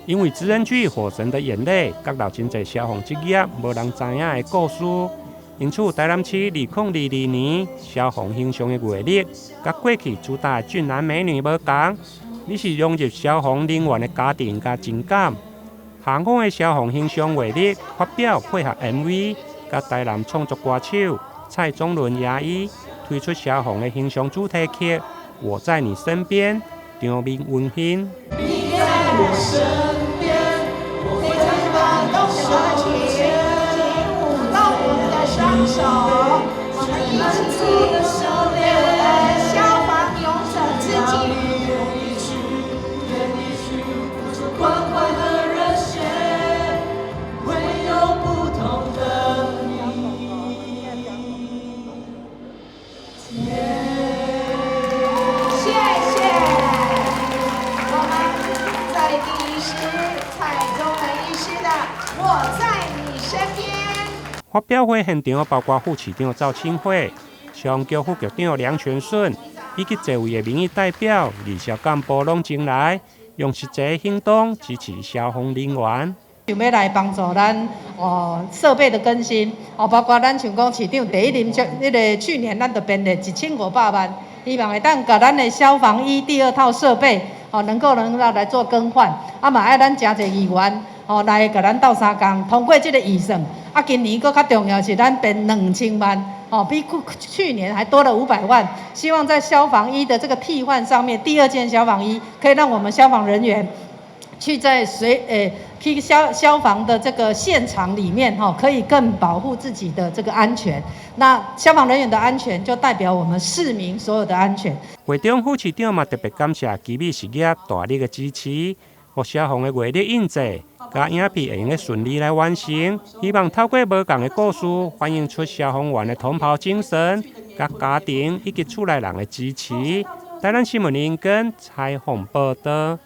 因为职人剧《火神的眼泪》角到真侪消防职业无人知影的故事，因此台南市2022年消防形象的月历，甲过去主打的俊男美女无同，你是融入消防人员的家庭甲情感。香港的消防形象月历发表配合 MV， 甲台南创作歌手蔡宗伦牙医推出消防的形象主题曲《我在你身边》，场面温馨。你在我身边，我会在感动手前舞到我们的双手，我们一起做个笑脸，消防勇者致敬。关怀的热血，会有不同的你。谢谢。我们在第一师蔡宗伦医师的《我在你身边》。发表会现场包括副市长赵庆惠、消防局副局长梁全顺，以及多位的民意代表、二小干部拢前来，用实际的行动支持消防人员。想要来帮助咱设备的更新，包括咱像讲市长第一任去年咱就编了1500万，希望会当甲咱的消防衣第2套设备能够来做更换，嘛爱咱真侪议员来甲咱斗相共，通过这个预算，今年佫较重要是咱编2000万，比去年还多了500万，希望在消防衣的这个替换上面，第2件消防衣可以让我们消防人员去在去消防的这个现场里面可以更保护自己的这个安全。那消防人员的安全就代表我们市民所有的安全。会中副市长嘛特别感谢基美实业大力的支持，和消防的月历印制，甲影片会用顺利来完成。希望透过无同的故事，反映出消防员的同袍精神，甲家庭以及厝内人的支持。台南新闻林根采访报道。